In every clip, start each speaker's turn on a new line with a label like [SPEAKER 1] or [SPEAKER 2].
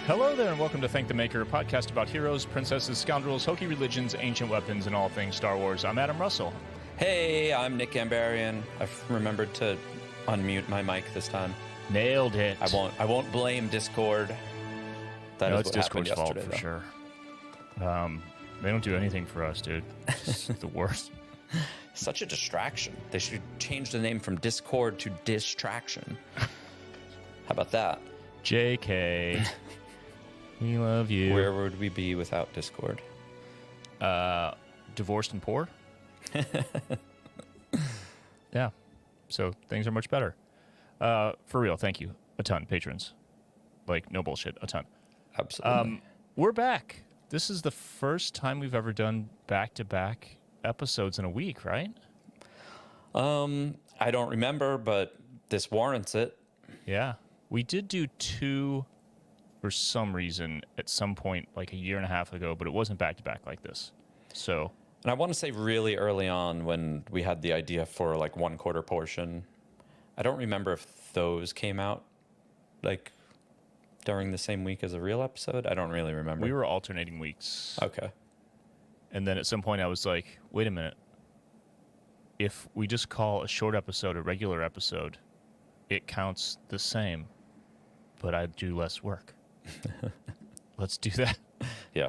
[SPEAKER 1] Hello there, and welcome to Thank the Maker, a podcast about heroes, princesses, scoundrels, hokey religions, ancient weapons, and all things Star Wars. I'm Adam Russell.
[SPEAKER 2] Hey, I'm Nick Gambarian. I've remembered to unmute my mic this time.
[SPEAKER 1] Nailed it.
[SPEAKER 2] I won't blame Discord. That is
[SPEAKER 1] it's
[SPEAKER 2] what
[SPEAKER 1] Discord's
[SPEAKER 2] happened
[SPEAKER 1] fault
[SPEAKER 2] yesterday,
[SPEAKER 1] for sure. They don't do anything for us, dude. It's the worst.
[SPEAKER 2] Such a distraction. They should change the name from Discord to Distraction. How about that?
[SPEAKER 1] JK. We love you.
[SPEAKER 2] Where would we be without Discord?
[SPEAKER 1] Divorced and poor? Yeah. So things are much better. For real, thank you. A ton, patrons. Like, no bullshit, a ton.
[SPEAKER 2] Absolutely.
[SPEAKER 1] We're back. This is the first time we've ever done back-to-back episodes in a week, right?
[SPEAKER 2] I don't remember, but this warrants it.
[SPEAKER 1] Yeah. We did do two for some reason at some point like a year and a half ago, but it wasn't back-to-back like this. So...
[SPEAKER 2] And I want to say really early on when we had the idea for like 1/4 portion, I don't remember if those came out like during the same week as a real episode. I don't really remember.
[SPEAKER 1] We were alternating weeks.
[SPEAKER 2] Okay.
[SPEAKER 1] And then at some point I was like, wait a minute. If we just call a short episode a regular episode, it counts the same, but I do less work. Let's do that.
[SPEAKER 2] Yeah.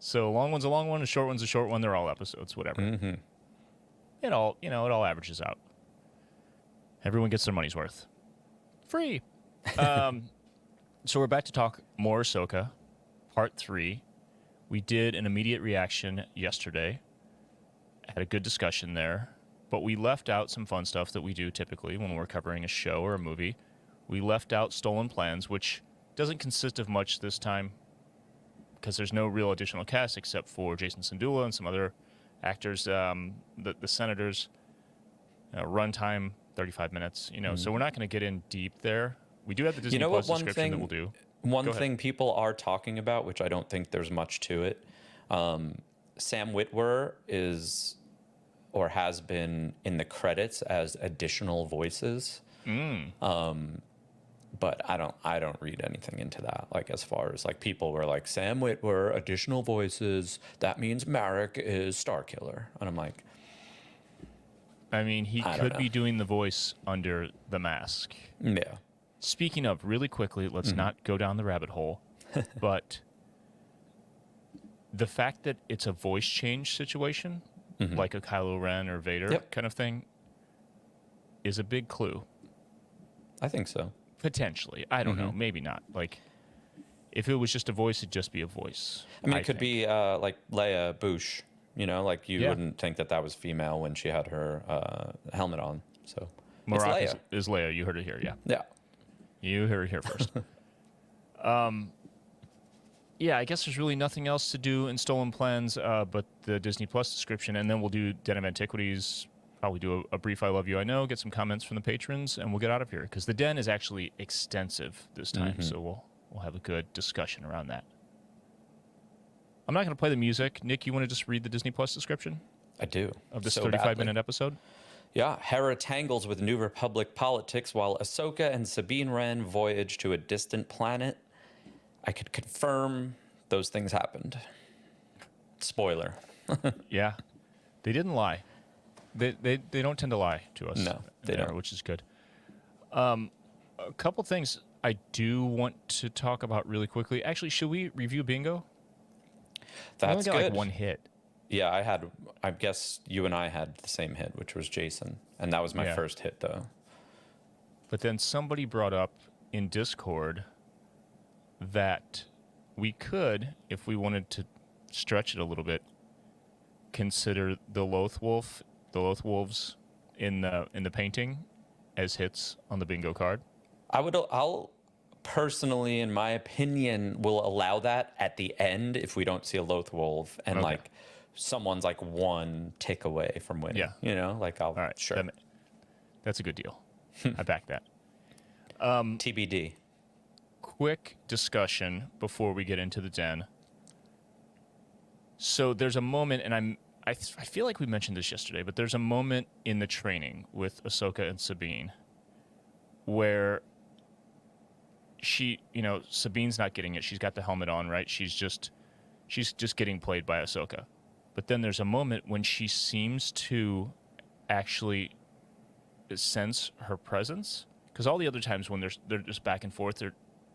[SPEAKER 1] So a long one's a long one, a short one's a short one. They're all episodes, whatever.
[SPEAKER 2] Mm-hmm.
[SPEAKER 1] It all averages out. Everyone gets their money's worth. Free. So we're back to talk more Ahsoka, part 3. We did an immediate reaction yesterday. Had a good discussion there, but we left out some fun stuff that we do typically when we're covering a show or a movie. We left out Stolen Plans, which doesn't consist of much this time because there's no real additional cast except for Jason Sandula and some other actors, the senators. Runtime 35 minutes, so we're not going to get in deep there. We do have the Disney Plus description that we'll do.
[SPEAKER 2] One thing people are talking about, which I don't think there's much to it, Sam Witwer is or has been in the credits as additional voices. But I don't read anything into that. Like, as far as like people were like, Sam Witwer, additional voices, that means Marek is Starkiller. And I'm like,
[SPEAKER 1] I mean, he could be doing the voice under the mask.
[SPEAKER 2] Yeah.
[SPEAKER 1] Speaking of, really quickly, let's not go down the rabbit hole, but the fact that it's a voice change situation, like a Kylo Ren or Vader kind of thing, is a big clue.
[SPEAKER 2] I think so.
[SPEAKER 1] Potentially. I don't know. Maybe not. Like, if it was just a voice, it'd just be a voice.
[SPEAKER 2] I mean, it could be like Leia Bouche, like you wouldn't think that was female when she had her helmet on. So
[SPEAKER 1] Marek is Leia. You heard it here, yeah.
[SPEAKER 2] Yeah.
[SPEAKER 1] You heard it here first. Yeah, I guess there's really nothing else to do in Stolen Plans but the Disney Plus description, and then we'll do Den of Antiquities. Probably do a brief I Love You, I Know, get some comments from the patrons, and we'll get out of here, because the Den is actually extensive this time, so we'll have a good discussion around that. I'm not going to play the music. Nick, you want to just read the Disney Plus description?
[SPEAKER 2] I do.
[SPEAKER 1] Of this 35-minute episode?
[SPEAKER 2] Yeah, Hera tangles with New Republic politics while Ahsoka and Sabine Wren voyage to a distant planet. I could confirm those things happened. Spoiler.
[SPEAKER 1] Yeah, they didn't lie. They don't tend to lie to us.
[SPEAKER 2] No, they don't.
[SPEAKER 1] Which is good. A couple things I do want to talk about really quickly. Actually, should we review Bingo?
[SPEAKER 2] That's
[SPEAKER 1] only got
[SPEAKER 2] good.
[SPEAKER 1] Like one hit.
[SPEAKER 2] Yeah, I guess you and I had the same hit, which was Jason. And that was my first hit, though.
[SPEAKER 1] But then somebody brought up in Discord that we could, if we wanted to stretch it a little bit, consider the Loth Wolves in the painting as hits on the bingo card.
[SPEAKER 2] I'll personally, in my opinion, will allow that at the end if we don't see a Loth Wolf and like someone's like one tick away from winning.
[SPEAKER 1] Yeah.
[SPEAKER 2] All right, sure.
[SPEAKER 1] That's a good deal. I back that.
[SPEAKER 2] TBD.
[SPEAKER 1] Quick discussion before we get into the Den. So there's a moment, and I feel like we mentioned this yesterday, but there's a moment in the training with Ahsoka and Sabine where Sabine's not getting it. She's got the helmet on, right? She's just getting played by Ahsoka. But then there's a moment when she seems to actually sense her presence, because all the other times when they're just back and forth,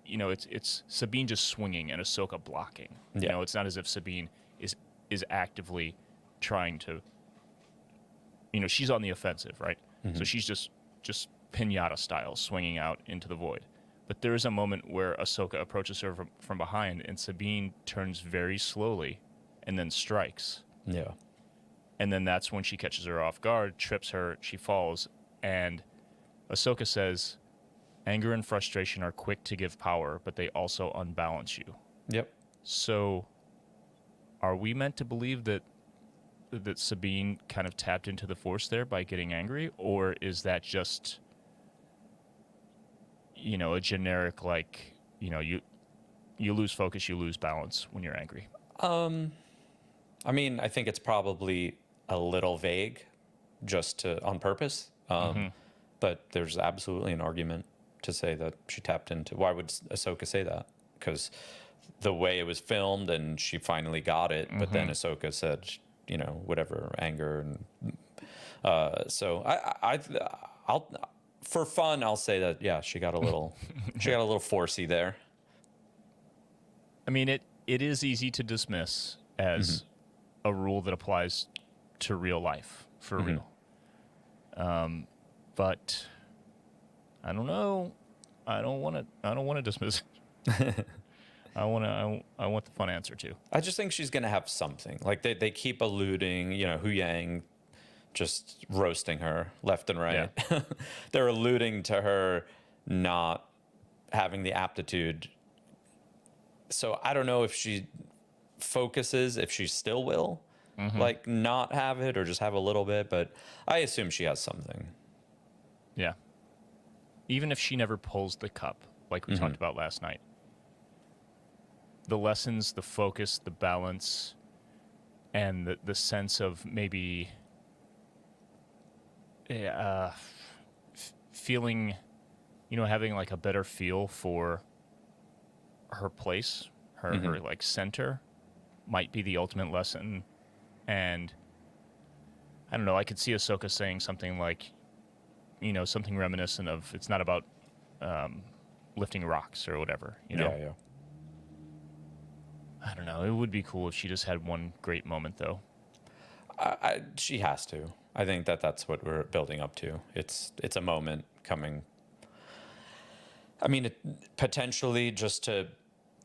[SPEAKER 1] it's Sabine just swinging and Ahsoka blocking.
[SPEAKER 2] Yeah.
[SPEAKER 1] It's not as if Sabine is actively trying to. She's on the offensive, right?
[SPEAKER 2] Mm-hmm.
[SPEAKER 1] So she's just pinata style swinging out into the void. But there is a moment where Ahsoka approaches her from behind, and Sabine turns very slowly, and then strikes.
[SPEAKER 2] Yeah.
[SPEAKER 1] And then that's when she catches her off guard, trips her, she falls, and Ahsoka says, "Anger and frustration are quick to give power, but they also unbalance you."
[SPEAKER 2] Yep.
[SPEAKER 1] So, are we meant to believe that Sabine kind of tapped into the Force there by getting angry, or is that just a generic, like, you lose focus, you lose balance when you're angry?
[SPEAKER 2] I mean, I think it's probably a little vague, just on purpose. But there's absolutely an argument to say that she tapped into. Why would Ahsoka say that? Because the way it was filmed, and she finally got it, but then Ahsoka said, whatever, anger, and so I'll for fun, I'll say that, yeah, she got a little forcey there.
[SPEAKER 1] I mean, it is easy to dismiss as a rule that applies to real life, for real. But I don't know. I don't want to dismiss it. I want the fun answer too.
[SPEAKER 2] I just think she's gonna have something. Like they keep alluding, Hu Yang just roasting her left and right. Yeah. They're alluding to her not having the aptitude. So I don't know if she focuses, if she still will like not have it or just have a little bit, but I assume she has something.
[SPEAKER 1] Yeah. Even if she never pulls the cup, like we talked about last night. The lessons, the focus, the balance, and the sense of maybe feeling, having like a better feel for her place, her like center, might be the ultimate lesson. And I don't know, I could see Ahsoka saying something like, something reminiscent of, it's not about lifting rocks or whatever,
[SPEAKER 2] Yeah.
[SPEAKER 1] I don't know. It would be cool if she just had one great moment, though.
[SPEAKER 2] She has to. I think that's what we're building up to. It's a moment coming. I mean, potentially just to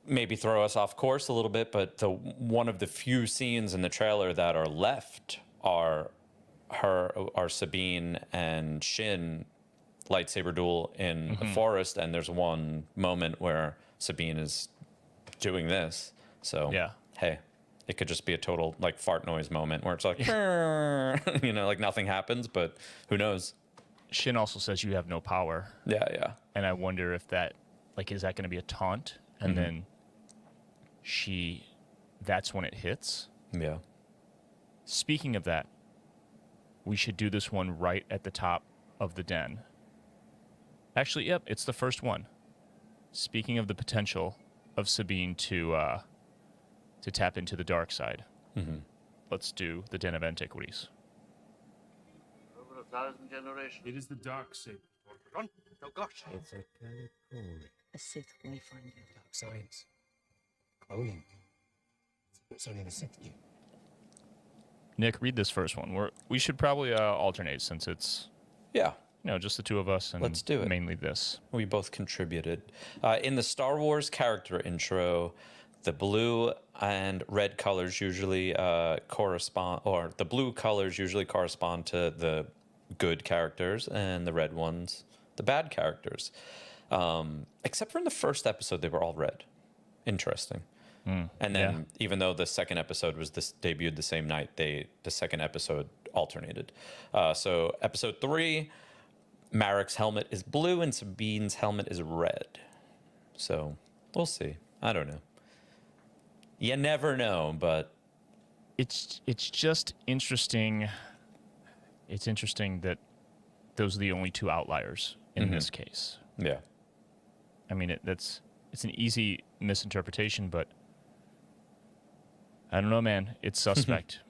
[SPEAKER 2] maybe throw us off course a little bit, but one of the few scenes in the trailer that are left are Sabine and Shin lightsaber duel in a forest, and there's one moment where Sabine is doing this. So
[SPEAKER 1] yeah.
[SPEAKER 2] Hey, it could just be a total like fart noise moment where it's like, like nothing happens, but who knows?
[SPEAKER 1] Shin also says you have no power.
[SPEAKER 2] Yeah.
[SPEAKER 1] And I wonder if that, like, is that going to be a taunt? And then that's when it hits.
[SPEAKER 2] Yeah.
[SPEAKER 1] Speaking of that, we should do this one right at the top of the den. Actually, yep, it's the first one. Speaking of the potential of Sabine to tap into the dark side, let's do the Den of Antiquities.
[SPEAKER 3] Over 1,000 generations.
[SPEAKER 4] It is the dark saber.
[SPEAKER 3] Run. Oh gosh.
[SPEAKER 4] It's a Kalikori.
[SPEAKER 5] A Sith wayfinder.
[SPEAKER 4] Dark science. Cloning. It's only the Sith you.
[SPEAKER 1] Nick, read this first one. We should probably alternate since it's just the two of us, and
[SPEAKER 2] let's do it.
[SPEAKER 1] Mainly this.
[SPEAKER 2] We both contributed. In the Star Wars character intro, the blue and red colors usually correspond, or the blue colors usually correspond to the good characters, and the red ones, the bad characters. Except for in the first episode, they were all red. Interesting. And then, even though the second episode was debuted the same night, the second episode alternated. So episode 3, Marek's helmet is blue and Sabine's helmet is red. So we'll see. I don't know. You never know, but
[SPEAKER 1] it's just interesting. It's interesting that those are the only two outliers in this case.
[SPEAKER 2] Yeah.
[SPEAKER 1] I mean, it's an easy misinterpretation, but I don't know, man. It's suspect,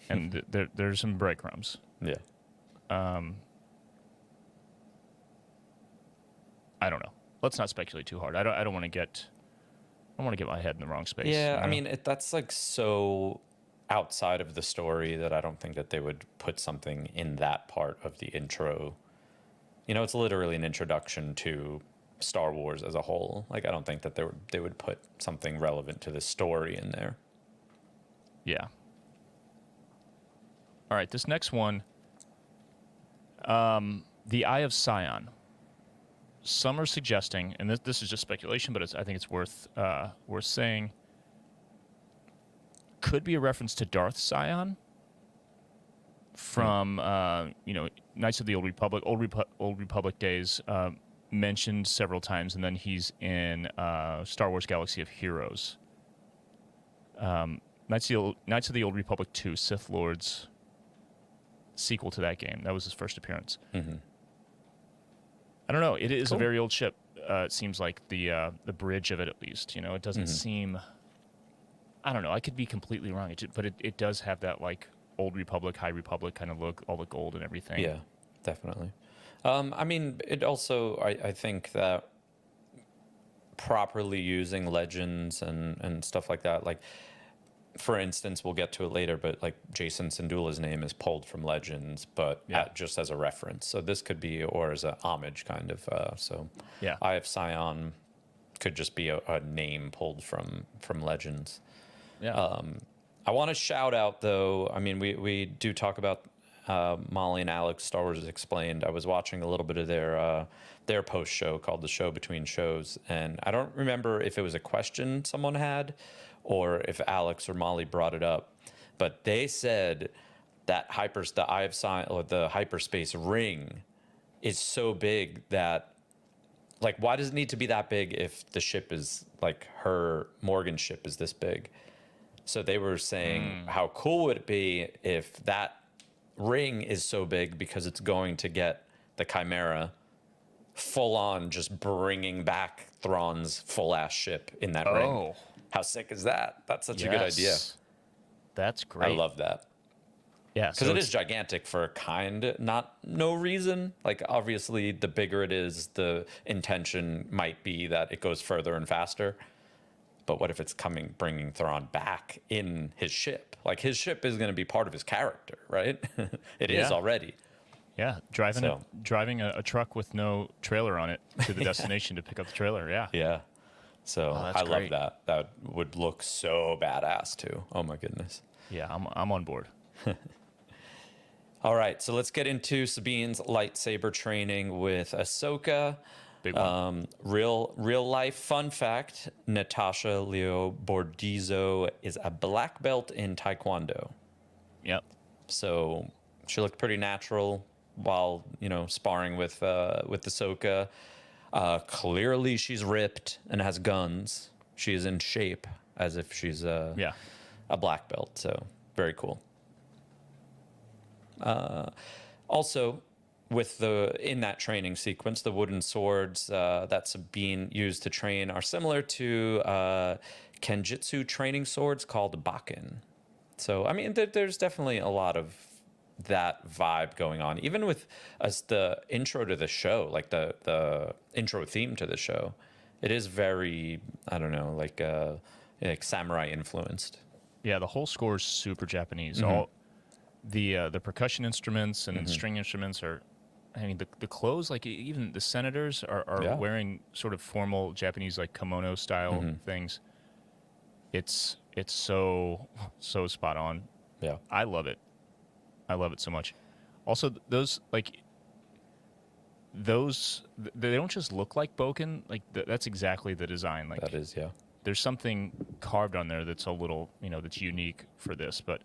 [SPEAKER 1] and there's some breadcrumbs.
[SPEAKER 2] Yeah.
[SPEAKER 1] I don't know. Let's not speculate too hard. I don't want to get my head in the wrong space.
[SPEAKER 2] Yeah,
[SPEAKER 1] you know?
[SPEAKER 2] I mean, that's like so outside of the story that I don't think that they would put something in that part of the intro. You know, it's literally an introduction to Star Wars as a whole. Like, I don't think that they would put something relevant to the story in there.
[SPEAKER 1] Yeah. All right, this next one, the Eye of Sion. Some are suggesting, and this is just speculation, but I think it's worth saying, could be a reference to Darth Sion from Knights of the Old Republic, Old Republic days, mentioned several times, and then he's in Star Wars Galaxy of Heroes. Knights of the Old Republic 2, Sith Lords, sequel to that game. That was his first appearance.
[SPEAKER 2] Mm-hmm.
[SPEAKER 1] I don't know. It is
[SPEAKER 2] Cool.
[SPEAKER 1] a very old ship. It seems like the bridge of it, at least. You know, it doesn't seem. I don't know. I could be completely wrong. But it does have that like Old Republic, High Republic kind of look, all the gold and everything.
[SPEAKER 2] Yeah, definitely. I mean, it also, I think that properly using legends and stuff like that, like, for instance, we'll get to it later, but like Jason Syndulla's name is pulled from Legends, but just as a reference. So this could be, or as a homage kind of. Eye of Sion could just be a name pulled from Legends.
[SPEAKER 1] Yeah.
[SPEAKER 2] I want to shout out, though, I mean, we do talk about Molly and Alex, Star Wars Explained. I was watching a little bit of their post show called The Show Between Shows, and I don't remember if it was a question someone had or if Alex or Molly brought it up, but they said that the Eye of Sion, or the hyperspace ring, is so big that, like, why does it need to be that big if the ship is like Morgan's ship is this big? So they were saying, how cool would it be if that ring is so big because it's going to get the Chimera full on, just bringing back Thrawn's full ass ship in that ring. How sick is that? That's such a good idea.
[SPEAKER 1] That's great.
[SPEAKER 2] I love that.
[SPEAKER 1] Yeah,
[SPEAKER 2] because it is gigantic for no reason. Like, obviously, the bigger it is, the intention might be that it goes further and faster. But what if it's bringing Thrawn back in his ship? Like, his ship is going to be part of his character, right? It is already.
[SPEAKER 1] Yeah, driving a truck with no trailer on it to the destination to pick up the trailer. Yeah.
[SPEAKER 2] Yeah. So I
[SPEAKER 1] great.
[SPEAKER 2] love that. That would look so badass too. Oh my goodness.
[SPEAKER 1] Yeah, I'm on board.
[SPEAKER 2] All right, so let's get into Sabine's lightsaber training with Ahsoka.
[SPEAKER 1] Big one.
[SPEAKER 2] Real life fun fact: Natasha Leo Bordizzo is a black belt in Taekwondo.
[SPEAKER 1] Yep.
[SPEAKER 2] So she looked pretty natural while sparring with Ahsoka. Clearly, she's ripped and has guns. She is in shape as if she's a black belt. So very cool. Also, in that training sequence, the wooden swords that Sabine used to train are similar to Kenjutsu training swords called Bakken. So, I mean, there's definitely a lot of that vibe going on, even with the intro to the show, like the intro theme to the show. It is very, I don't know, like samurai influenced.
[SPEAKER 1] Yeah, the whole score is super Japanese. All the percussion instruments and string instruments are, I mean, the clothes, like even the senators are wearing sort of formal Japanese, like kimono style things. It's so spot on.
[SPEAKER 2] Yeah,
[SPEAKER 1] I love it. I love it so much. Also, those they don't just look like Boken. Like that's exactly the design. Like
[SPEAKER 2] that is, yeah.
[SPEAKER 1] There's something carved on there that's a little, that's unique for this, but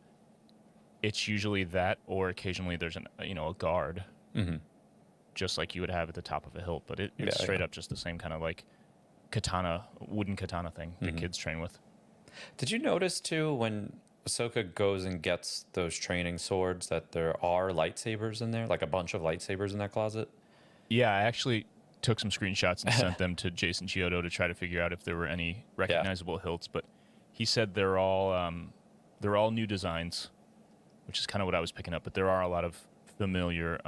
[SPEAKER 1] it's usually that, or occasionally there's a guard, just like you would have at the top of a hilt. But it's straight up just the same kind of like wooden katana thing that kids train with.
[SPEAKER 2] Did you notice too when Ahsoka goes and gets those training swords that there are lightsabers in there, like a bunch of lightsabers in that closet?
[SPEAKER 1] Yeah, I actually took some screenshots and sent them to Jason Chiodo to try to figure out if there were any recognizable hilts. But he said they're all new designs, which is kind of what I was picking up. But there are a lot of familiar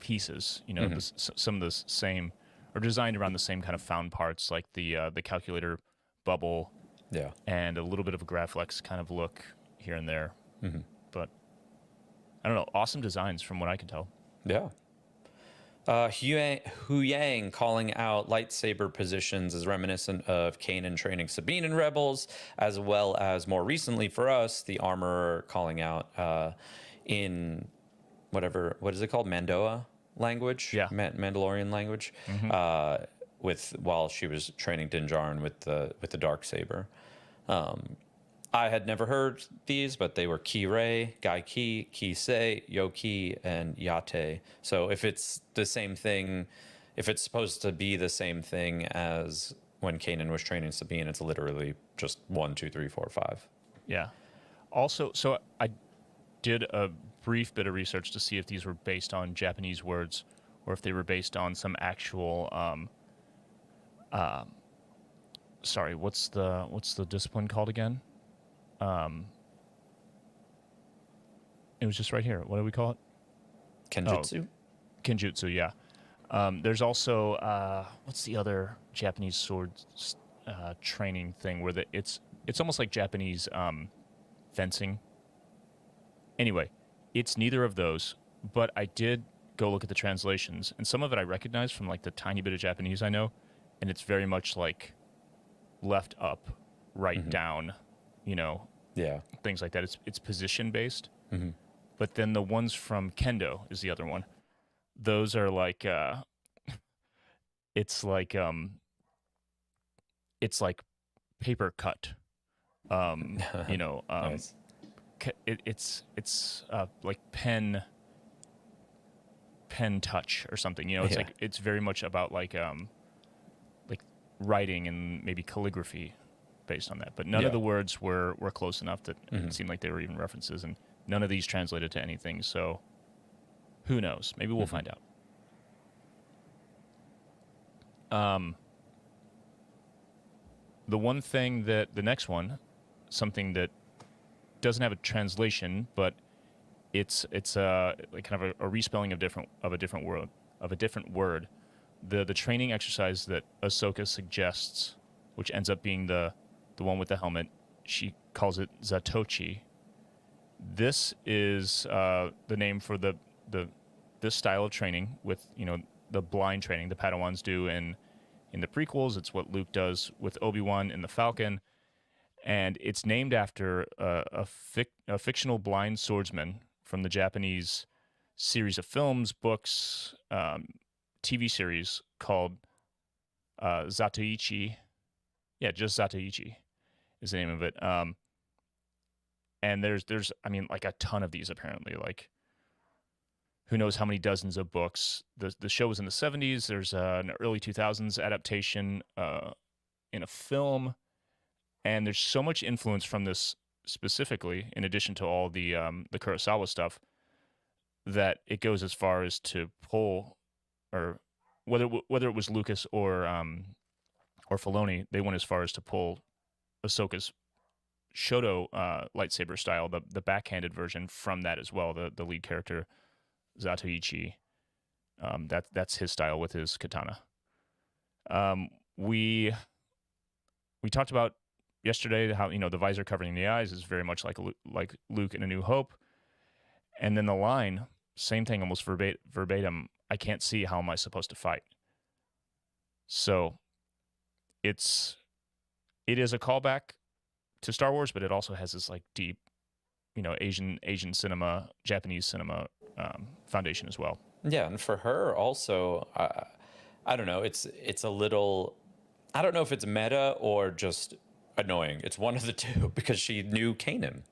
[SPEAKER 1] pieces. You know, some of the same are designed around the same kind of found parts, like the calculator bubble, and a little bit of a Graflex kind of look here and there. But I don't know, awesome designs from what I can tell.
[SPEAKER 2] Yeah. Hu Yang calling out lightsaber positions as reminiscent of Kanan training Sabine in Rebels, as well as more recently for us, the armorer calling out in what is it called? Mandoa language?
[SPEAKER 1] Yeah.
[SPEAKER 2] Mandalorian language. While she was training Din Djarin with the Darksaber. I had never heard these, but they were Ki Rey, Gai Ki, Ki Se, Yo Ki, and Yate. So if it's the same thing, if it's supposed to be the same thing as when Kanan was training Sabine, it's literally just 1, 2, 3, 4, 5.
[SPEAKER 1] Yeah. Also, so I did a brief bit of research to see if these were based on Japanese words or if they were based on some actual sorry, what's the discipline called again? It was just right here. What do we call it?
[SPEAKER 2] Kenjutsu?
[SPEAKER 1] Kenjutsu, yeah. There's also what's the other Japanese sword training thing where it's almost like Japanese fencing. Anyway, it's neither of those, but I did go look at the translations, and some of it I recognize from like the tiny bit of Japanese I know, and it's very much like left up, right down, you know, things like that. It's position based. But then the ones from Kendo is the other one. Those are like it's like paper cut. You know,
[SPEAKER 2] Nice.
[SPEAKER 1] it's like pen touch or something. You know, it's like it's very much about like writing and maybe calligraphy based on that. But none of the words were close enough that it seemed like they were even references, and none of these translated to anything. So who knows? Maybe we'll find out. The one thing that the next one, something that doesn't have a translation, but it's like kind of a respelling of a different word. The training exercise that Ahsoka suggests, which ends up being the one with the helmet, she calls it Zatoichi. This is the name for this style of training with, you know, the blind training the Padawans do in the prequels. It's what Luke does with Obi-Wan in the Falcon, and it's named after a fictional blind swordsman from the Japanese series of films, books, TV series called Zatoichi. Yeah, just Zatoichi is the name of it. And there's I mean, like a ton of these apparently. Like, who knows how many dozens of books. The show was in the 70s. There's an early 2000s adaptation in a film, and there's so much influence from this specifically, in addition to all the Kurosawa stuff, that it goes as far as to pull, or whether it was Lucas or Filoni, they went as far as to pull Ahsoka's Shoto lightsaber style, the backhanded version, from that as well. The lead character Zatoichi, that's his style with his katana. We talked about yesterday how, you know, the visor covering the eyes is very much like Luke in A New Hope, and then the line, same thing, almost verbatim. I can't see, how am I supposed to fight? So it is a callback to Star Wars, but it also has this like deep, you know, Asian cinema, Japanese cinema foundation as well.
[SPEAKER 2] Yeah, and for her also, I don't know. It's a little, I don't know if it's meta or just annoying. It's one of the two, because she knew Kanan.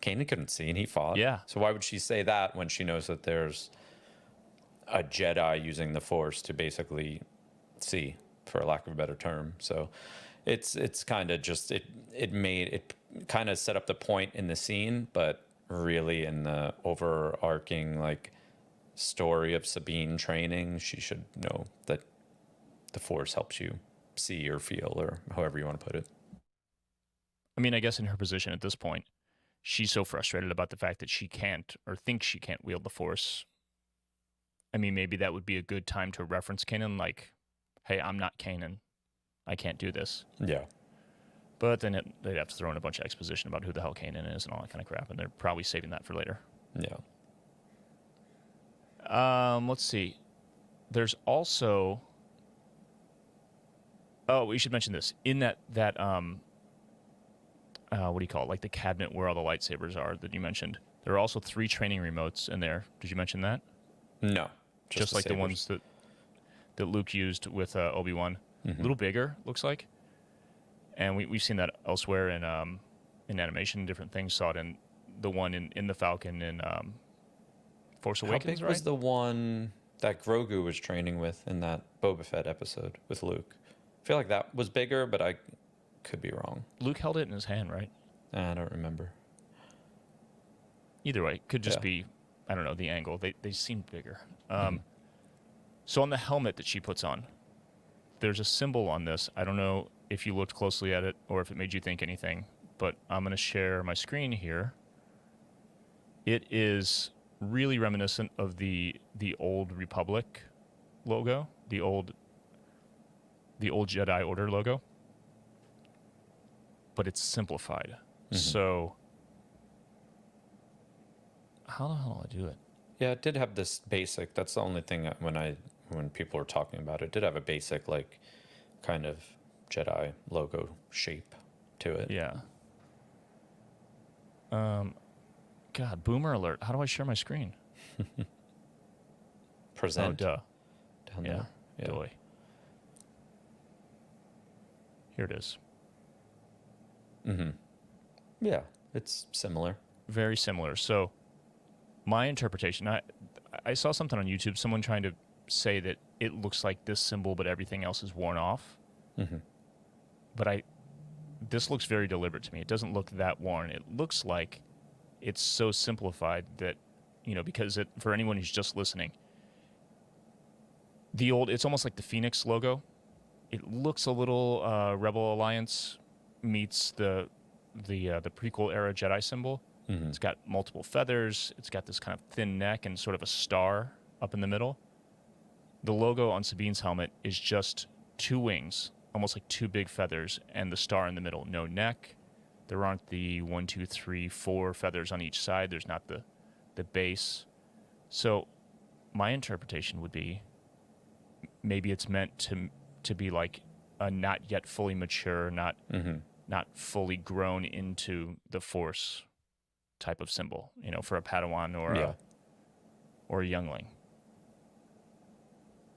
[SPEAKER 2] Kanan couldn't see, and he fought.
[SPEAKER 1] Yeah.
[SPEAKER 2] So why would she say that when she knows that there's a Jedi using the Force to basically see, for lack of a better term? So it's kind of just it kind of set up the point in the scene, but really in the overarching like story of Sabine training, she should know that the Force helps you see or feel, or however you want to put it.
[SPEAKER 1] I mean, I guess in her position at this point, she's so frustrated about the fact that she can't or thinks she can't wield the Force. I mean, maybe that would be a good time to reference Kanan, like, hey, I'm not Kanan. I can't do this.
[SPEAKER 2] Yeah.
[SPEAKER 1] But then they'd have to throw in a bunch of exposition about who the hell Kanan is and all that kind of crap, and they're probably saving that for later.
[SPEAKER 2] Yeah.
[SPEAKER 1] Let's see. There's also... Oh, we should mention this. In that what do you call it? Like the cabinet where all the lightsabers are that you mentioned. There are also 3 training remotes in there. Did you mention that?
[SPEAKER 2] No.
[SPEAKER 1] Just like the ones that Luke used with Obi-Wan. A little bigger, looks like. And we've seen that elsewhere in animation, different things. Saw it in the one in the Falcon in Force Awakens,
[SPEAKER 2] How big
[SPEAKER 1] right?
[SPEAKER 2] was the one that Grogu was training with in that Boba Fett episode with Luke? I feel like that was bigger, but I could be wrong.
[SPEAKER 1] Luke held it in his hand, right?
[SPEAKER 2] I don't remember.
[SPEAKER 1] Either way, could just be, I don't know, the angle. They seemed bigger. So on the helmet that she puts on, there's a symbol on this. I don't know if you looked closely at it or if it made you think anything, but I'm going to share my screen here. It is really reminiscent of the old Republic logo, the old Jedi Order logo, but it's simplified. So how the hell do I do it?
[SPEAKER 2] Yeah, it did have this basic. That's the only thing when people were talking about it, it did have a basic like kind of Jedi logo shape to it.
[SPEAKER 1] Yeah. God, boomer alert. How do I share my screen?
[SPEAKER 2] Present.
[SPEAKER 1] Oh, duh.
[SPEAKER 2] Down
[SPEAKER 1] Yeah.
[SPEAKER 2] there. Yeah.
[SPEAKER 1] Doy. Here it is.
[SPEAKER 2] Yeah, it's similar.
[SPEAKER 1] Very similar. So my interpretation, I saw something on YouTube, someone trying to say that it looks like this symbol, but everything else is worn off. But this looks very deliberate to me. It doesn't look that worn. It looks like it's so simplified that, because for anyone who's just listening, it's almost like the Phoenix logo. It looks a little Rebel Alliance meets the prequel era Jedi symbol. It's got multiple feathers. It's got this kind of thin neck and sort of a star up in the middle. The logo on Sabine's helmet is just 2 wings, almost like 2 big feathers, and the star in the middle. No neck. There aren't the 1, 2, 3, 4 feathers on each side. There's not the base. So my interpretation would be maybe it's meant to be like a not yet fully mature, not fully grown into the Force type of symbol, for a Padawan or a youngling.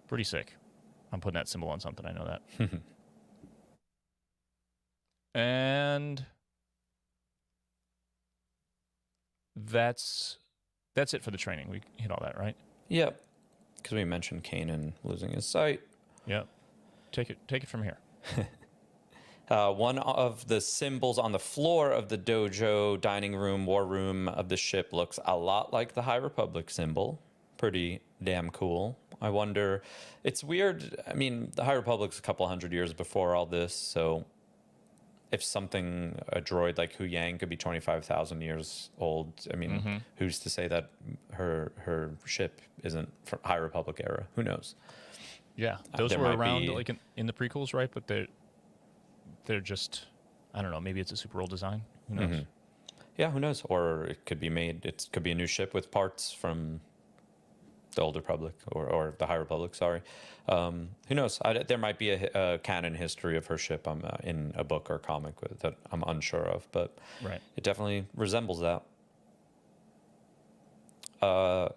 [SPEAKER 1] Pretty sick. I'm putting that symbol on something. I know that. And that's it for the training. We hit all that, right?
[SPEAKER 2] Yep. Because we mentioned Kanan losing his sight.
[SPEAKER 1] Yep. Take it from here.
[SPEAKER 2] One of the symbols on the floor of the dojo, dining room, war room of the ship looks a lot like the High Republic symbol. Pretty damn cool. I wonder, it's weird. I mean, the High Republic's a couple hundred years before all this, so if a droid like Hu Yang could be 25,000 years old, I mean, who's to say that her ship isn't from High Republic era? Who knows?
[SPEAKER 1] Yeah, those were around like in the prequels, right? But they're just, I don't know, maybe it's a super old design. Who knows?
[SPEAKER 2] Yeah, who knows? Or it could be it could be a new ship with parts from the Old Republic or the High Republic, sorry. Who knows? There might be a canon history of her ship in a book or comic that I'm unsure of, but it definitely resembles that.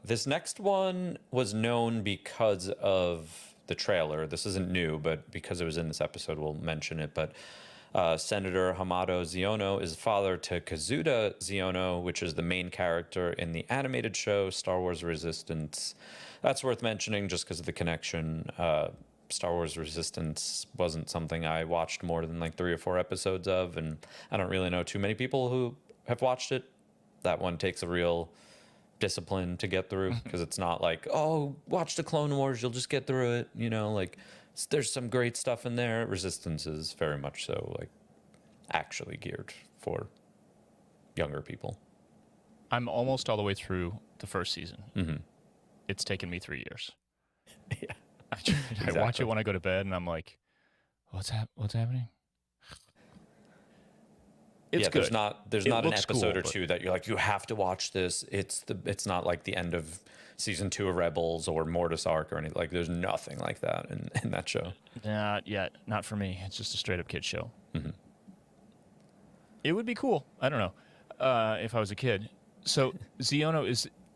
[SPEAKER 2] This next one was known because of the trailer. This isn't new, but because it was in this episode, we'll mention it. But Senator Hamato Ziono is father to Kazuda Ziono, which is the main character in the animated show Star Wars Resistance. That's worth mentioning just because of the connection. Star Wars Resistance wasn't something I watched more than like 3 or 4 episodes of, and I don't really know too many people who have watched it. That one takes a real discipline to get through, because it's not like, oh, watch the Clone Wars, you'll just get through it, you know, like there's some great stuff in there. Resistance is very much so like actually geared for younger people.
[SPEAKER 1] I'm almost all the way through the first season.
[SPEAKER 2] Mm-hmm.
[SPEAKER 1] It's taken me 3 years.
[SPEAKER 2] Yeah,
[SPEAKER 1] I watch it when I go to bed, and I'm like, what's happening? It's good.
[SPEAKER 2] There's
[SPEAKER 1] It
[SPEAKER 2] not an
[SPEAKER 1] looks
[SPEAKER 2] episode
[SPEAKER 1] cool,
[SPEAKER 2] or
[SPEAKER 1] but-
[SPEAKER 2] two that you're like, you have to watch this. It's not like the end of season 2 of Rebels or Mortis Arc or anything. Like, there's nothing like that in that show.
[SPEAKER 1] Not yet. Not for me. It's just a straight up kid show.
[SPEAKER 2] Mm-hmm.
[SPEAKER 1] It would be cool. I don't know if I was a kid. So Xiono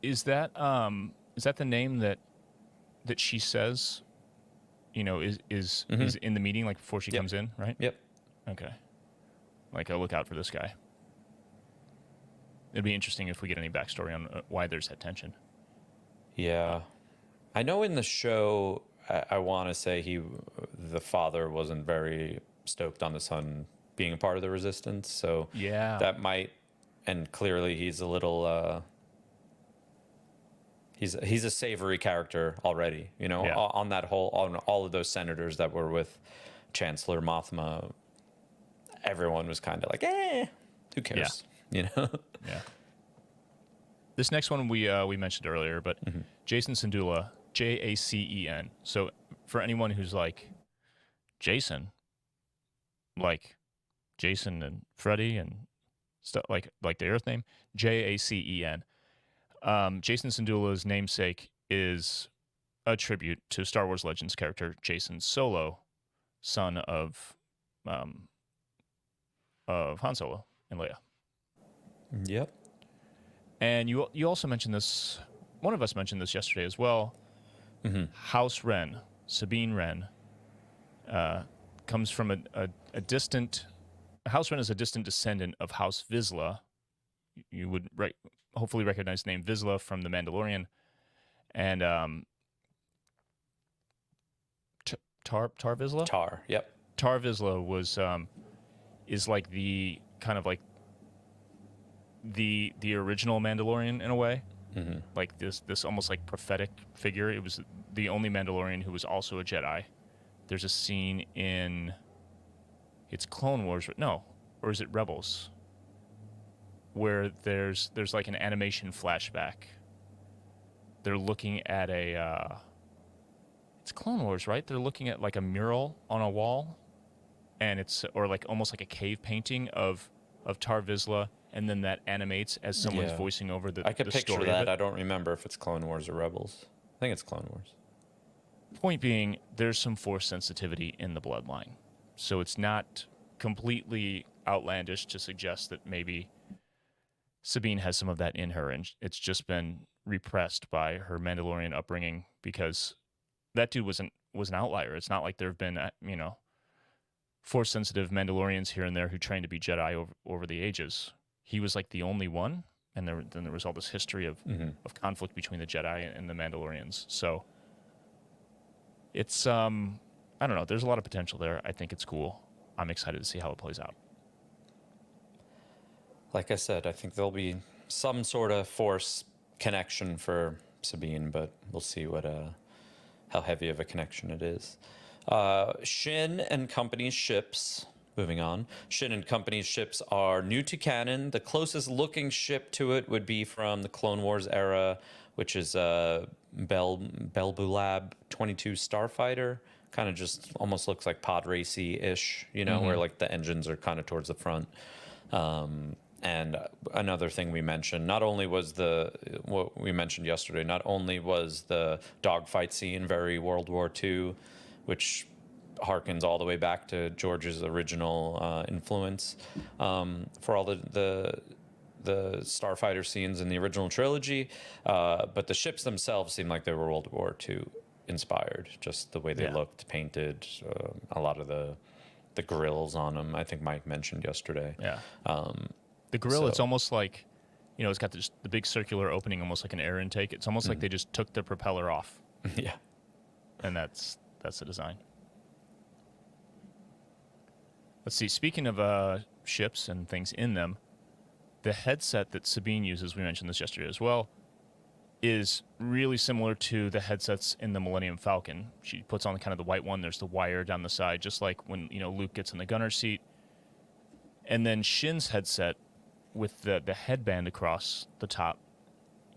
[SPEAKER 1] is that the name that she says? You know, is in the meeting like before she
[SPEAKER 2] Yep.
[SPEAKER 1] comes in, right?
[SPEAKER 2] Yep.
[SPEAKER 1] Okay. Like, I'll look out for this guy. It'd be interesting if we get any backstory on why there's that tension.
[SPEAKER 2] Yeah. I know in the show, I want to say the father wasn't very stoked on the son being a part of the resistance. So
[SPEAKER 1] Yeah.
[SPEAKER 2] that might, and clearly he's a little, he's a savory character already, you know,
[SPEAKER 1] Yeah.
[SPEAKER 2] on all of those senators that were with Chancellor Mothma. Everyone was kind of like, who cares? You know?
[SPEAKER 1] Yeah. This next one we mentioned earlier, but Jason Sandula, Jacen. So for anyone who's like Jason, like Jason and Freddy and stuff like the Earth name, Jacen. Jason Sandula's namesake is a tribute to Star Wars Legends character Jason Solo, son of Han Solo and Leia.
[SPEAKER 2] Yep.
[SPEAKER 1] And you also mentioned this. One of us mentioned this yesterday as well. House Wren, Sabine Wren, comes from a distant. House Wren is a distant descendant of House Vizsla. You would hopefully recognize the name Vizsla from The Mandalorian, and Tar Vizsla.
[SPEAKER 2] Tar. Yep.
[SPEAKER 1] Tar Vizsla was is like the kind of like the original Mandalorian in a way. Like this almost like prophetic figure. It was the only Mandalorian who was also a Jedi. There's a scene in it's Clone Wars, or is it Rebels? Where there's like an animation flashback. They're looking at it's Clone Wars, right? They're looking at like a mural on a wall, and it's or like almost like a cave painting of Tar Vizsla, and then that animates as someone's
[SPEAKER 2] Yeah.
[SPEAKER 1] voicing over the
[SPEAKER 2] I could
[SPEAKER 1] the
[SPEAKER 2] picture
[SPEAKER 1] story
[SPEAKER 2] that.
[SPEAKER 1] of it.
[SPEAKER 2] I don't remember if it's Clone Wars or Rebels. I think it's Clone Wars.
[SPEAKER 1] Point being, there's some Force sensitivity in the bloodline, so it's not completely outlandish to suggest that maybe Sabine has some of that in her, and it's just been repressed by her Mandalorian upbringing, because that dude was an outlier. It's not like there have been Force sensitive Mandalorians here and there who trained to be Jedi over the ages. He was like the only one, and then there was all this history of conflict between the Jedi and the Mandalorians. So it's I don't know. There's a lot of potential there. I think it's cool. I'm excited to see how it plays out.
[SPEAKER 2] Like I said, I think there'll be some sort of Force connection for Sabine, but we'll see how heavy of a connection it is. Shin and Company's ships. Moving on. Shin and Company's ships are new to canon. The closest looking ship to it would be from the Clone Wars era, which is Belbulab 22 Starfighter. Kind of just almost looks like pod racy-ish, where like the engines are kind of towards the front. And another thing we mentioned, not only was what we mentioned yesterday, not only was the dogfight scene very World War II, which harkens all the way back to George's original influence for all the starfighter scenes in the original trilogy, but the ships themselves seemed like they were World War II inspired, just the way they looked, painted, a lot of the grills on them. I think Mike mentioned yesterday.
[SPEAKER 1] Yeah. The grill, it's almost like, it's got the big circular opening, almost like an air intake. It's almost like they just took the propeller off.
[SPEAKER 2] Yeah.
[SPEAKER 1] And that's the design. Let's see. Speaking of ships and things in them, the headset that Sabine uses, we mentioned this yesterday as well, is really similar to the headsets in the Millennium Falcon. She puts on kind of the white one. There's the wire down the side, just like when Luke gets in the gunner seat. And then Shin's headset with the headband across the top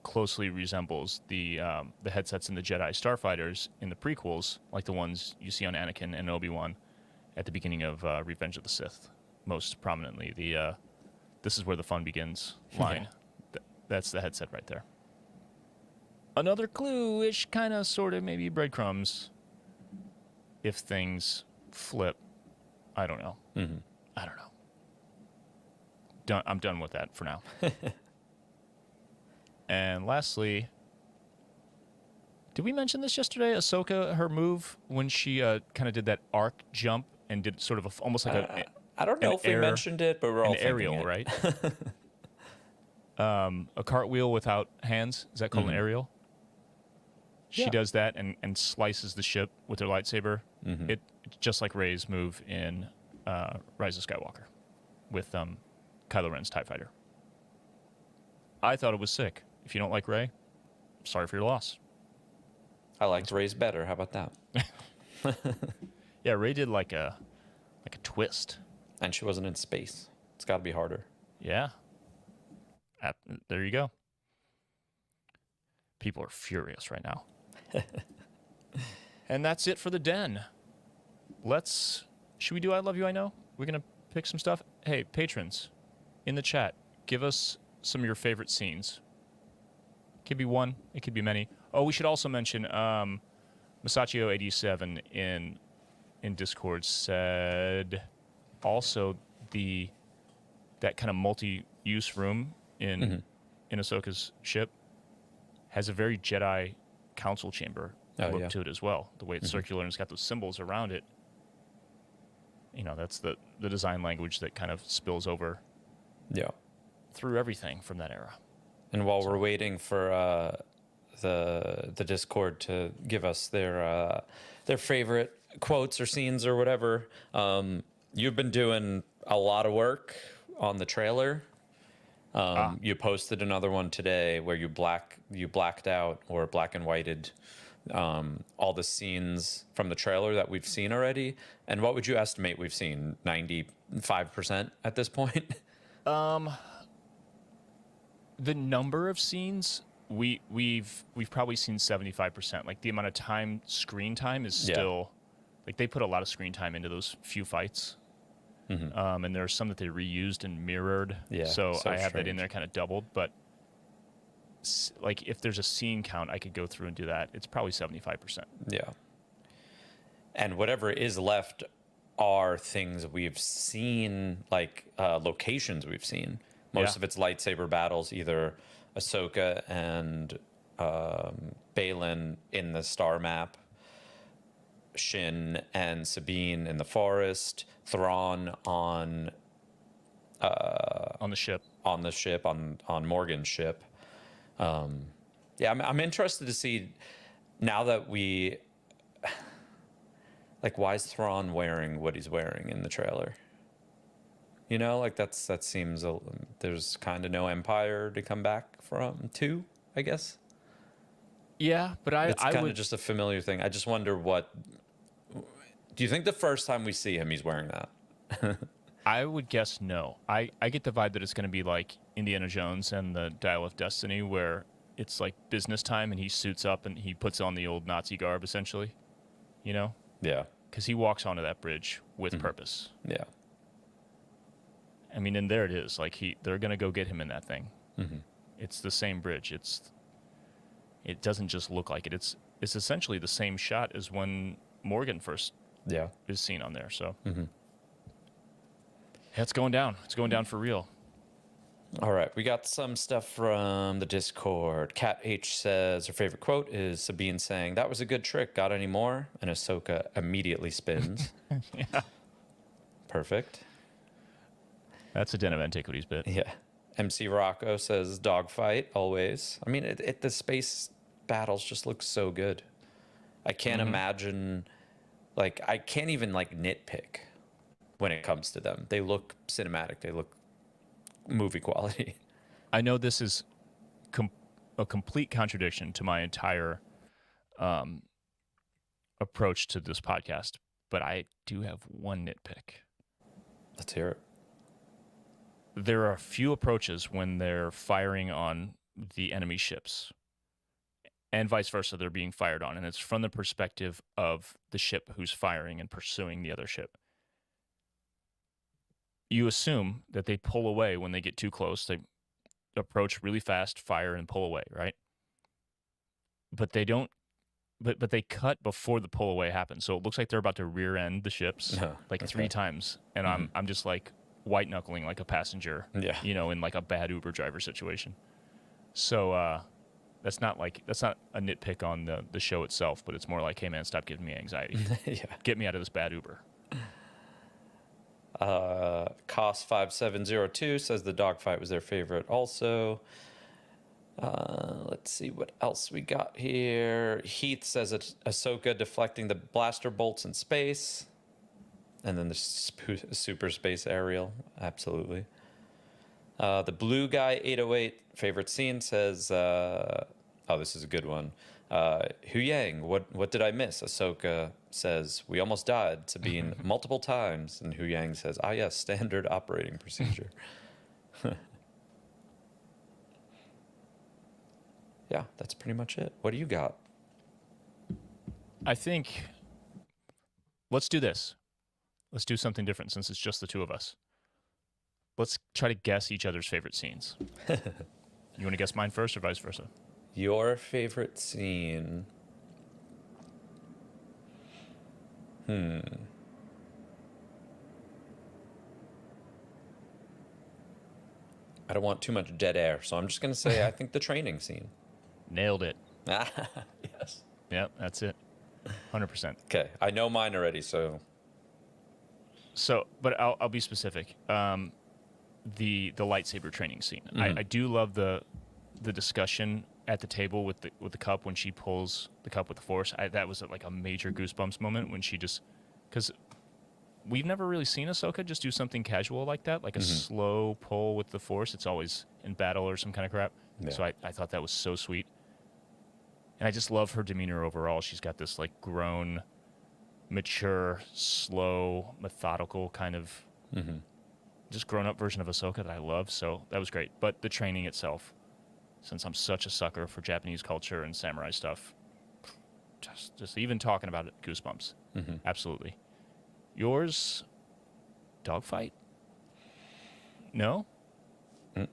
[SPEAKER 1] closely resembles the headsets in the Jedi Starfighters in the prequels, like the ones you see on Anakin and Obi-Wan at the beginning of Revenge of the Sith, most prominently. The "This is where the fun begins" line. Yeah. That's the headset right there. Another clue-ish, kind of, sort of, maybe breadcrumbs. If things flip, I don't know.
[SPEAKER 2] Mm-hmm.
[SPEAKER 1] I don't know. I'm done with that for now. And lastly, did we mention this yesterday? Ahsoka, her move when she kind of did that arc jump and did sort of almost like
[SPEAKER 2] I don't know if we mentioned it, but we're all thinking
[SPEAKER 1] aerial,
[SPEAKER 2] it.
[SPEAKER 1] Right? A cartwheel without hands. Is that called an aerial? She does that and slices the ship with her lightsaber. Mm-hmm. It's just like Rey's move in Rise of Skywalker with Kylo Ren's TIE Fighter. I thought it was sick. If you don't like Rey, sorry for your loss.
[SPEAKER 2] I liked Rey's better. How about that?
[SPEAKER 1] Yeah, Rey did like a twist.
[SPEAKER 2] And she wasn't in space. It's got to be harder.
[SPEAKER 1] Yeah. There you go. People are furious right now. And that's it for the den. Should we do I Love You, I Know? We're going to pick some stuff. Hey, patrons, in the chat, give us some of your favorite scenes. It could be one. It could be many. Oh, we should also mention Masachio87 in Discord said also that kind of multi-use room in Ahsoka's ship has a very Jedi council chamber look to it as well. The way it's circular and it's got those symbols around it. That's the design language that kind of spills over through everything from that era.
[SPEAKER 2] And while we're waiting for the Discord to give us their favorite quotes or scenes or whatever, you've been doing a lot of work on the trailer. You posted another one today where you blacked out or black and whited all the scenes from the trailer that we've seen already. And what would you estimate we've seen? 95% at this point?
[SPEAKER 1] The number of scenes we've probably seen 75%. Like the amount of screen time is still like they put a lot of screen time into those few fights. Mm-hmm. And there are some that they reused and mirrored. Yeah, so I have that in there kind of doubled. But like if there's a scene count, I could go through and do that. It's probably 75%.
[SPEAKER 2] Yeah. And whatever is left are things we've seen, like locations we've seen. Most of it's lightsaber battles, either Ahsoka and Baylan in the star map, Shin and Sabine in the forest, Thrawn on
[SPEAKER 1] the ship,
[SPEAKER 2] on Morgan's ship. I'm interested to see now that we like why is Thrawn wearing what he's wearing in the trailer? Like that seems there's kind of no Empire to come back from too, I guess.
[SPEAKER 1] Yeah, but it's
[SPEAKER 2] kind of just a familiar thing. I just wonder what. Do you think the first time we see him, he's wearing that?
[SPEAKER 1] I would guess no. I get the vibe that it's going to be like Indiana Jones and the Dial of Destiny, where it's like business time and he suits up and he puts on the old Nazi garb, essentially. Yeah. Because he walks onto that bridge with purpose.
[SPEAKER 2] Yeah.
[SPEAKER 1] I mean, and there it is. Like they're going to go get him in that thing.
[SPEAKER 2] Mm-hmm.
[SPEAKER 1] It's the same bridge. It doesn't just look like it. It's essentially the same shot as when Morgan first is seen on there. So it's going down. It's going down for real.
[SPEAKER 2] All right, we got some stuff from the Discord. Cat H says her favorite quote is Sabine saying, "That was a good trick. Got any more?" And Ahsoka immediately spins.
[SPEAKER 1] Yeah.
[SPEAKER 2] Perfect.
[SPEAKER 1] That's a Den of Antiquities bit.
[SPEAKER 2] Yeah. MC Rocco says dogfight always. I mean, the space battles just look so good. I can't imagine, like, I can't even like nitpick when it comes to them. They look cinematic. They look movie quality.
[SPEAKER 1] I know this is a complete contradiction to my entire approach to this podcast, but I do have one nitpick.
[SPEAKER 2] Let's hear it.
[SPEAKER 1] There are a few approaches when they're firing on the enemy ships, and vice versa, they're being fired on, and it's from the perspective of the ship who's firing and pursuing the other ship. You assume that they pull away when they get too close. They approach really fast, fire, and pull away, right? But they don't. But they cut before the pull away happens, so it looks like they're about to rear end the ships three times, and I'm just like white knuckling like a passenger, in like a bad Uber driver situation. So that's not a nitpick on the show itself, but it's more like, hey man, stop giving me anxiety. Get me out of this bad Uber.
[SPEAKER 2] Cost5702 says the dogfight was their favorite also. Let's see what else we got here. Heath says it's Ahsoka deflecting the blaster bolts in space. And then the super space aerial. Absolutely. The blue guy 808 favorite scene says, this is a good one. Hu Yang, what did I miss? Ahsoka says, we almost died, Sabine, multiple times. And Hu Yang says, yes, standard operating procedure. Yeah, that's pretty much it. What do you got?
[SPEAKER 1] I think let's do this. Let's do something different since it's just the two of us. Let's try to guess each other's favorite scenes. You want to guess mine first or vice versa?
[SPEAKER 2] Your favorite scene. I don't want too much dead air, so I'm just going to say I think the training scene.
[SPEAKER 1] Nailed it.
[SPEAKER 2] Yes.
[SPEAKER 1] Yep, that's it. 100%.
[SPEAKER 2] Okay, I know mine already, so.
[SPEAKER 1] But I'll be specific. The lightsaber training scene. I do love the discussion at the table with the cup when she pulls the cup with the Force. That was like a major goosebumps moment when she just, because we've never really seen Ahsoka just do something casual like that, like a slow pull with the Force. It's always in battle or some kind of crap. Yeah. So I thought that was so sweet. And I just love her demeanor overall. She's got this like grown, mature, slow, methodical kind of just grown-up version of Ahsoka that I love. So that was great. But the training itself, since I'm such a sucker for Japanese culture and samurai stuff, just even talking about it, goosebumps. Absolutely. Yours, dogfight? No?
[SPEAKER 2] I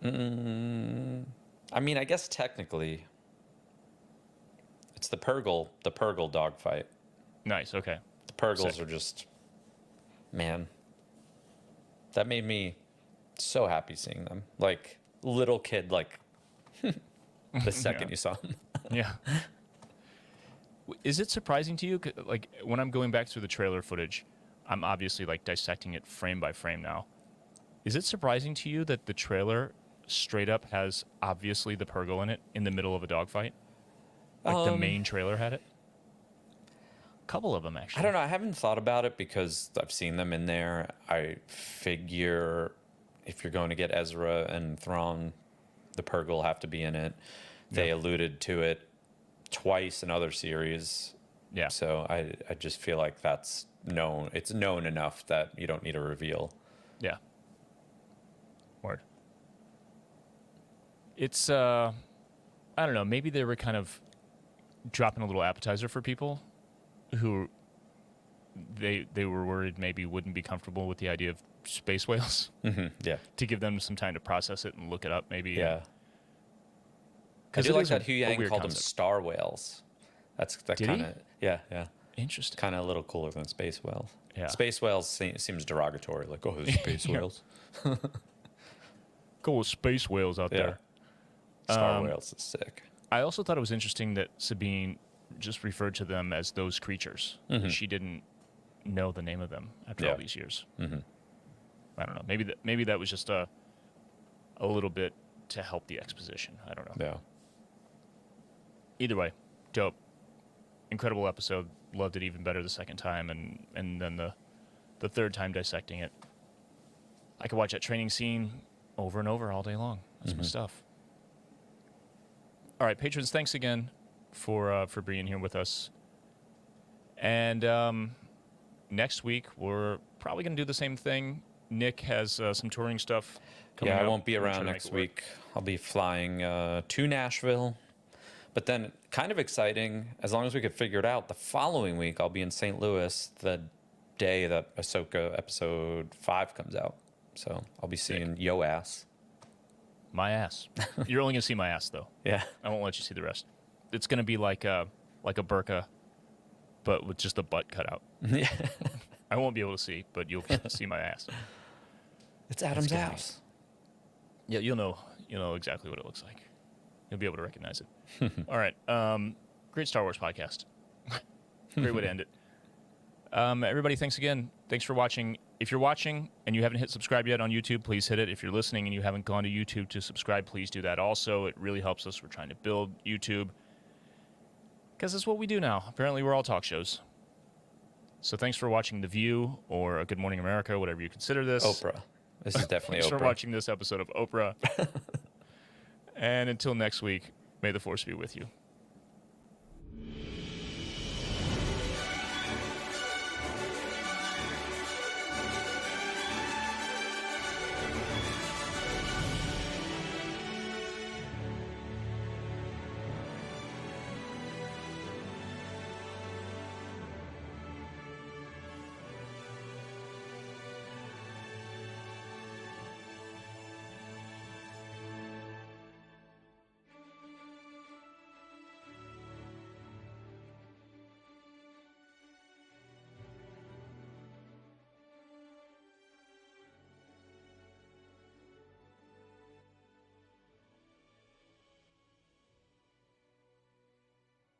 [SPEAKER 2] mean, I guess technically it's the Purgle dogfight.
[SPEAKER 1] Nice, okay.
[SPEAKER 2] The Purgles are just, man, that made me so happy seeing them. Like, little kid, like, the second you saw them.
[SPEAKER 1] Yeah. Is it surprising to you, like, when I'm going back through the trailer footage, I'm obviously, like, dissecting it frame by frame now. Is it surprising to you that the trailer straight up has, obviously, the Purgle in it in the middle of a dogfight? Like, the main trailer had it? A couple of them, actually.
[SPEAKER 2] I don't know. I haven't thought about it because I've seen them in there. I figure if you're going to get Ezra and Thrawn, the Purgle have to be in it. They alluded to it twice in other series.
[SPEAKER 1] Yeah.
[SPEAKER 2] So I just feel like that's known. It's known enough that you don't need a reveal.
[SPEAKER 1] Yeah. Word. It's, I don't know, maybe they were kind of dropping a little appetizer for people who they were worried maybe wouldn't be comfortable with the idea of space whales.
[SPEAKER 2] Yeah.
[SPEAKER 1] To give them some time to process it and look it up, maybe.
[SPEAKER 2] Yeah. I do like that Hu Yang called them star whales. That kind of, yeah.
[SPEAKER 1] Interesting.
[SPEAKER 2] Kind of a little cooler than space whales.
[SPEAKER 1] Yeah.
[SPEAKER 2] Space whales seems derogatory. Like, oh, there's space whales.
[SPEAKER 1] Cool space whales out there.
[SPEAKER 2] Star whales is sick.
[SPEAKER 1] I also thought it was interesting that Sabine just referred to them as those creatures. She didn't know the name of them after all these years. I don't know. Maybe that was just a little bit to help the exposition. I don't know.
[SPEAKER 2] Yeah.
[SPEAKER 1] Either way, dope. Incredible episode. Loved it even better the second time, and then the third time dissecting it. I could watch that training scene over and over all day long. That's my stuff. All right, patrons, thanks again for being here with us. And next week, we're probably going to do the same thing. Nick has some touring stuff coming
[SPEAKER 2] Yeah,
[SPEAKER 1] up.
[SPEAKER 2] I won't be
[SPEAKER 1] We'll try
[SPEAKER 2] around
[SPEAKER 1] to make
[SPEAKER 2] next
[SPEAKER 1] it work.
[SPEAKER 2] week. I'll be flying to Nashville. But then, kind of exciting, as long as we could figure it out, the following week I'll be in St. Louis the day that Ahsoka episode 5 comes out. So I'll be seeing yo ass.
[SPEAKER 1] My ass. You're only going to see my ass, though.
[SPEAKER 2] Yeah.
[SPEAKER 1] I won't let you see the rest. It's going to be like a burqa, but with just the butt cut out.
[SPEAKER 2] Yeah.
[SPEAKER 1] I won't be able to see, but you'll see my ass.
[SPEAKER 2] It's Adam's
[SPEAKER 1] gonna be-
[SPEAKER 2] house.
[SPEAKER 1] Yeah, you'll know exactly what it looks like. You'll be able to recognize it. All right. Great Star Wars podcast. Great way to end it. Everybody, thanks again. Thanks for watching. If you're watching and you haven't hit subscribe yet on YouTube, please hit it. If you're listening and you haven't gone to YouTube to subscribe, please do that also. It really helps us. We're trying to build YouTube because that's what we do now. Apparently, we're all talk shows. So thanks for watching The View or A Good Morning America, whatever you consider this.
[SPEAKER 2] Oprah. This is definitely
[SPEAKER 1] Thanks
[SPEAKER 2] Oprah.
[SPEAKER 1] for watching this episode of Oprah. And until next week, may the Force be with you.